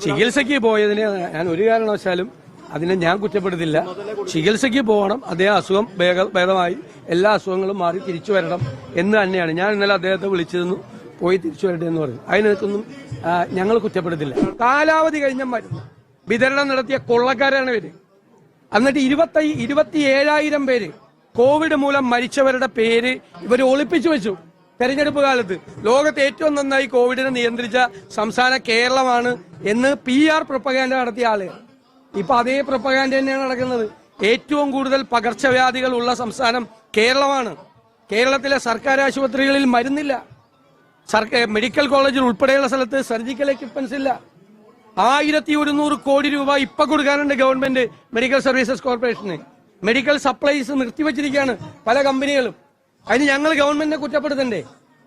ചികിത്സയ്ക്ക് പോയതിന് ഞാൻ ഒരു കാരണവശാലും അതിനെ ഞാൻ കുറ്റപ്പെടുത്തില്ല. ചികിത്സയ്ക്ക് പോകണം, അതേ അസുഖം ഭേദമായി എല്ലാ അസുഖങ്ങളും മാറി തിരിച്ചു വരണം എന്ന് തന്നെയാണ്. ഞാൻ ഇന്നലെ അദ്ദേഹത്തെ വിളിച്ചിരുന്നു, പോയി തിരിച്ചു വരട്ടെ എന്ന് പറഞ്ഞു. അതിനകത്തൊന്നും ഞങ്ങൾ കുറ്റപ്പെടുത്തില്ല. കാലാവധി കഴിഞ്ഞ മരുന്ന് വിതരണം നടത്തിയ കൊള്ളക്കാരാണ് ഇവര്. എന്നിട്ട് 27,000 പേര് കോവിഡ് മൂലം മരിച്ചവരുടെ പേര് ഇവർ ഒളിപ്പിച്ചു വെച്ചു. തെരഞ്ഞെടുപ്പ് കാലത്ത് ലോകത്ത് ഏറ്റവും നന്നായി കോവിഡിനെ നിയന്ത്രിച്ച സംസ്ഥാനം കേരളമാണ് എന്ന് PR പ്രൊപ്പഗാൻഡ നടത്തിയ ആളുകൾ ഇപ്പൊ അതേ പ്രൊപ്പഗാൻഡ തന്നെയാണ് നടക്കുന്നത്. ഏറ്റവും കൂടുതൽ പകർച്ചവ്യാധികൾ ഉള്ള സംസ്ഥാനം കേരളമാണ്. കേരളത്തിലെ സർക്കാർ ആശുപത്രികളിൽ മരുന്നില്ല. മെഡിക്കൽ കോളേജിൽ ഉൾപ്പെടെയുള്ള സ്ഥലത്ത് സർജിക്കൽ എക്യുപ്മെന്റ്സ് ഇല്ല. 1100 കോടി രൂപ ഇപ്പൊ കൊടുക്കാനുണ്ട് ഗവൺമെന്റ് മെഡിക്കൽ സർവീസസ് കോർപ്പറേഷന്. മെഡിക്കൽ സപ്ലൈസ് നിർത്തിവച്ചിരിക്കുകയാണ് പല കമ്പനികളും. അതിന് ഞങ്ങൾ ഗവൺമെന്റിനെ കുറ്റപ്പെടുത്തണ്ടേ?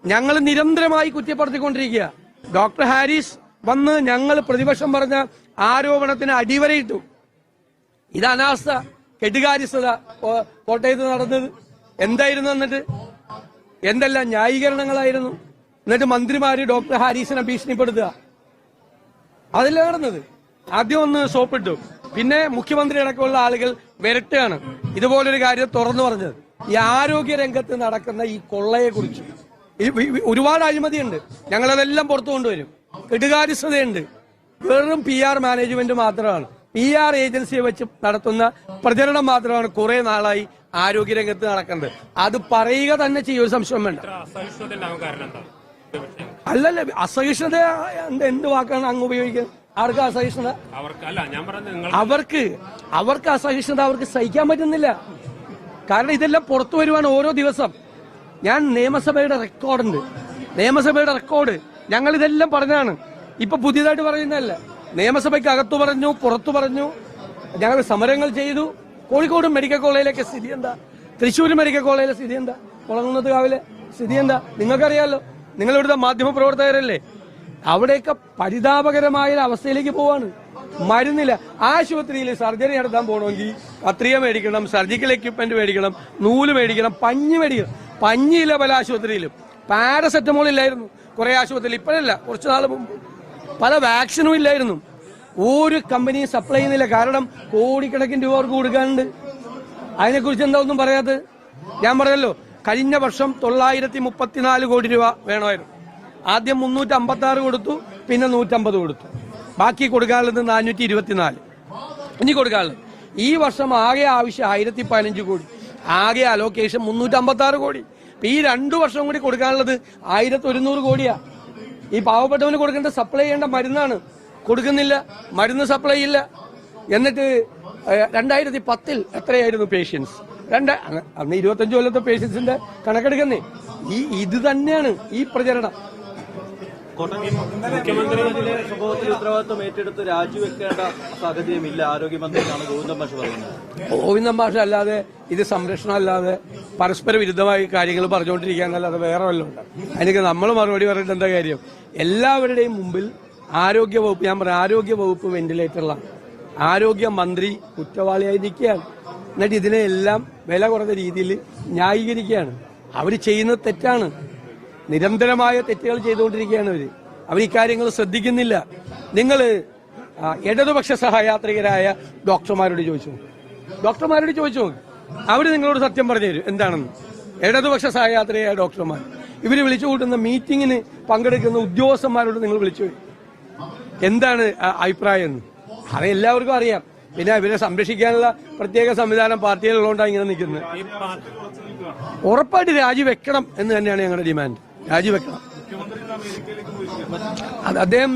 ഞങ്ങൾ നിരന്തരമായി കുറ്റപ്പെടുത്തിക്കൊണ്ടിരിക്കുക. ഡോക്ടർ ഹാരിസ് വന്ന് ഞങ്ങൾ പ്രതിപക്ഷം പറഞ്ഞ ആരോപണത്തിന് അടിവരയിട്ടു. ഇത് അനാസ്ഥ, കെടുകാര്യസ്ഥത കോട്ടയത്ത് നടന്നത് എന്തായിരുന്നു? എന്നിട്ട് എന്തെല്ലാം ന്യായീകരണങ്ങളായിരുന്നു. എന്നിട്ട് മന്ത്രിമാര് ഡോക്ടർ ഹാരിസിനെ ഭീഷണിപ്പെടുത്തുക, അതല്ല നടന്നത്. ആദ്യം ഒന്ന് സോപ്പിട്ടു, പിന്നെ മുഖ്യമന്ത്രി അടക്കമുള്ള ആളുകൾ വരട്ടുകയാണ് ഇതുപോലൊരു കാര്യം തുറന്നു പറഞ്ഞത്. ഈ ആരോഗ്യ രംഗത്ത് നടക്കുന്ന ഈ കൊള്ളയെ കുറിച്ച് ഒരുപാട് അഴിമതിയുണ്ട്. ഞങ്ങളതെല്ലാം പുറത്തു കൊണ്ടുവരും. കെടുകാര്യസ്ഥതയുണ്ട്. വെറും PR മാനേജ്മെന്റ് മാത്രമാണ്, PR ഏജൻസിയെ വെച്ച് നടത്തുന്ന പ്രചരണം മാത്രമാണ് കുറെ നാളായി ആരോഗ്യ രംഗത്ത് നടക്കുന്നത്. അത് പറയുക തന്നെ ചെയ്യും, ഒരു സംശയം വേണ്ട. അല്ലല്ല, അസഹിഷ്ണുത എന്ത് വാക്കാണ് അങ്ങ് ഉപയോഗിക്കുന്നത്? ആർക്ക് അസഹിഷ്ണുത? അവർക്ക് അസഹിഷ്ണുത അവർക്ക് സഹിക്കാൻ പറ്റുന്നില്ല. കാരണം ഇതെല്ലാം പുറത്തു വരുവാണ് ഓരോ ദിവസം. ഞാൻ നിയമസഭയുടെ റെക്കോർഡ് ഞങ്ങൾ ഇതെല്ലാം പറഞ്ഞാണ്. ഇപ്പൊ പുതിയതായിട്ട് പറയുന്നതല്ല. നിയമസഭയ്ക്ക് അകത്തു പറഞ്ഞു, പുറത്തു പറഞ്ഞു. ഞങ്ങൾ സമരങ്ങൾ ചെയ്തു. കോഴിക്കോട് മെഡിക്കൽ കോളേജിലേക്ക് സ്ഥിതി എന്താ? തൃശ്ശൂർ മെഡിക്കൽ കോളേജിലെ സ്ഥിതി എന്താ? കുളങ്ങുന്നത് കാവിലെ സ്ഥിതി എന്താ? നിങ്ങൾക്കറിയാലോ, നിങ്ങളിവിടുത്തെ മാധ്യമ പ്രവർത്തകരല്ലേ. അവിടെയൊക്കെ പരിതാപകരമായ അവസ്ഥയിലേക്ക് പോവാണ്. മരുന്നില്ല. ആശുപത്രിയിൽ സർജറി നടത്താൻ പോകണമെങ്കിൽ കത്രിക മേടിക്കണം, സർജിക്കൽ എക്യുപ്മെന്റ് മേടിക്കണം, നൂല് മേടിക്കണം, പഞ്ഞി മേടിക്കണം. പഞ്ഞിയില്ല പല ആശുപത്രിയിലും. പാരസെറ്റമോൾ ഇല്ലായിരുന്നു കുറെ ആശുപത്രിയിൽ. ഇപ്പോഴല്ല, കുറച്ചു നാൾ മുമ്പ്. പല വാക്സിനും ഇല്ലായിരുന്നു. ഒരു കമ്പനിയും സപ്ലൈ ചെയ്യുന്നില്ല. കാരണം കോടിക്കണക്കിന് രൂപ അവർക്ക് കൊടുക്കാനുണ്ട്. അതിനെക്കുറിച്ച് എന്താ ഒന്നും പറയാത്തത്? ഞാൻ പറഞ്ഞല്ലോ, കഴിഞ്ഞ വർഷം 934 കോടി രൂപ വേണമായിരുന്നു. ആദ്യം 356 കൊടുത്തു, പിന്നെ 150 കൊടുത്തു. ബാക്കി കൊടുക്കാനുള്ളത് 424. ഇനി കൊടുക്കാനുള്ളത് ഈ വർഷം ആകെ ആവശ്യം 1015 കോടി. ആകെ അലോക്കേഷൻ 356 കോടി. ഈ 2 വർഷം കൂടി കൊടുക്കാനുള്ളത് 1100 കോടിയാ. ഈ പാവപ്പെട്ടവന് കൊടുക്കേണ്ട സപ്ലൈ ചെയ്യേണ്ട മരുന്നാണ്, കൊടുക്കുന്നില്ല. മരുന്ന് സപ്ലൈ ഇല്ല. എന്നിട്ട് 2010 എത്രയായിരുന്നു പേഷ്യൻസ്? അന്ന് 25 കൊല്ലത്തെ പേഷ്യൻസിന്റെ കണക്കെടുക്കുന്നേ. ഇത് തന്നെയാണ് ഈ പ്രചരണം. മുഖ്യമന്ത്രിയുടെ സംഭവത്തിൽ ഉത്തരവാദിത്വം ഏറ്റെടുത്ത് രാജിവെക്കേണ്ട സാഹചര്യമില്ല ആരോഗ്യമന്ത്രിയാണ് ഗോവിന്ദൻ മാഷ് പറയുന്നത്. ഗോവിന്ദൻ മാഷ് അല്ലാതെ ഇത് സംരക്ഷണം അല്ലാതെ പരസ്പര വിരുദ്ധമായി കാര്യങ്ങൾ പറഞ്ഞുകൊണ്ടിരിക്കാനല്ലാതെ വേറെ വല്ലതും ഉണ്ട്? അതിനൊക്കെ നമ്മൾ മറുപടി പറഞ്ഞിട്ട് എന്താ കാര്യം? എല്ലാവരുടെയും മുമ്പിൽ ആരോഗ്യവകുപ്പ്, ഞാൻ പറയാം, ആരോഗ്യവകുപ്പ് വെന്റിലേറ്ററിലാണ്. ആരോഗ്യമന്ത്രി കുറ്റവാളിയായി നിൽക്കുകയാണ്. എന്നിട്ട് ഇതിനെല്ലാം വില കുറഞ്ഞ രീതിയിൽ ന്യായീകരിക്കുകയാണ്. അവർ ചെയ്യുന്നത് തെറ്റാണ്. നിരന്തരമായ തെറ്റുകൾ ചെയ്തുകൊണ്ടിരിക്കുകയാണ് അവർ ഇക്കാര്യങ്ങൾ ശ്രദ്ധിക്കുന്നില്ല. നിങ്ങൾ ഇടതുപക്ഷ സഹയാത്രികരായ ഡോക്ടർമാരോട് ചോദിച്ചു നോക്ക്. അവർ നിങ്ങളോട് സത്യം പറഞ്ഞു തരും എന്താണെന്ന്. ഇടതുപക്ഷ സഹയാത്രികരായ ഡോക്ടർമാർ ഇവർ വിളിച്ചു കൂട്ടുന്ന മീറ്റിങ്ങിന് പങ്കെടുക്കുന്ന ഉദ്യോഗസ്ഥന്മാരോട് നിങ്ങൾ വിളിച്ചു എന്താണ് അഭിപ്രായം എന്ന്. അത് എല്ലാവർക്കും അറിയാം. പിന്നെ ഇവരെ സംരക്ഷിക്കാനുള്ള പ്രത്യേക സംവിധാനം പാർട്ടിയിലുള്ളതുകൊണ്ടാണ് ഇങ്ങനെ നിൽക്കുന്നത്. ഉറപ്പായിട്ട് രാജിവെക്കണം എന്ന് തന്നെയാണ് ഞങ്ങളുടെ ഡിമാൻഡ്. രാജിവെക്കണം. അത് അദ്ദേഹം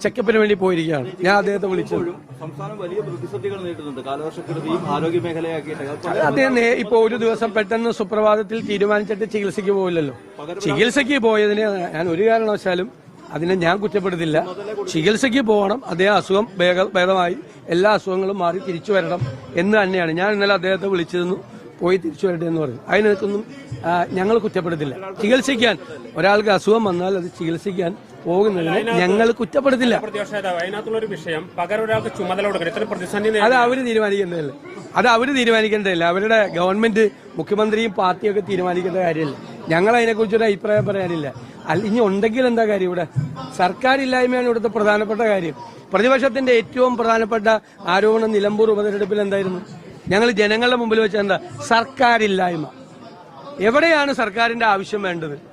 ചെക്കപ്പിന് വേണ്ടി പോയിരിക്കുകയാണ്. ഞാൻ അദ്ദേഹത്തെ വിളിച്ചത്. സംസ്ഥാനം വലിയ പ്രതിസന്ധികൾ നേരിടുന്നുണ്ട്. കാലവർഷക്കെടുതിയും ആരോഗ്യ മേഖലയാക്കിയിട്ട് അദ്ദേഹം ഇപ്പൊ ഒരു ദിവസം പെട്ടെന്ന് സുപ്രഭാതത്തിൽ തീരുമാനിച്ചിട്ട് ചികിത്സയ്ക്ക് പോയില്ലല്ലോ. ചികിത്സയ്ക്ക് പോയതിന് ഞാൻ ഒരു കാരണവശാലും അതിനെ ഞാൻ കുറ്റപ്പെടുത്തില്ല. ചികിത്സയ്ക്ക് പോകണം, അതേ അസുഖം ഭേദമായി എല്ലാ അസുഖങ്ങളും മാറി തിരിച്ചു വരണം എന്ന് തന്നെയാണ്. ഞാൻ ഇന്നലെ അദ്ദേഹത്തെ വിളിച്ചിരുന്നു, പോയി തിരിച്ചു വരട്ടെ എന്ന് പറഞ്ഞു. അതിനകത്തൊന്നും ഞങ്ങൾ കുറ്റപ്പെടുത്തില്ല. ചികിത്സിക്കാൻ ഒരാൾക്ക് അസുഖം വന്നാൽ അത് ചികിത്സിക്കാൻ പോകുന്നതിന് ഞങ്ങൾ കുറ്റപ്പെടുത്തില്ല. അത് അവര് തീരുമാനിക്കേണ്ടതല്ല. അവരുടെ ഗവൺമെന്റ്, മുഖ്യമന്ത്രിയും പാർട്ടിയൊക്കെ തീരുമാനിക്കേണ്ട കാര്യമല്ല. ഞങ്ങൾ അതിനെക്കുറിച്ചൊരു അഭിപ്രായം പറയാനില്ല. ഇനി ഉണ്ടെങ്കിൽ എന്താ കാര്യം ഇവിടെ? സർക്കാരില്ലായ്മയാണ് ഇവിടുത്തെ പ്രധാനപ്പെട്ട കാര്യം. പ്രതിപക്ഷത്തിന്റെ ഏറ്റവും പ്രധാനപ്പെട്ട ആരോപണം നിലമ്പൂർ ഉപതെരഞ്ഞെടുപ്പിൽ എന്തായിരുന്നു? ഞങ്ങൾ ജനങ്ങളുടെ മുമ്പിൽ വെച്ച എന്താ? സർക്കാരില്ലായ്മ. എവിടെയാണ് സർക്കാരിന്റെ ആവശ്യം വേണ്ടത്?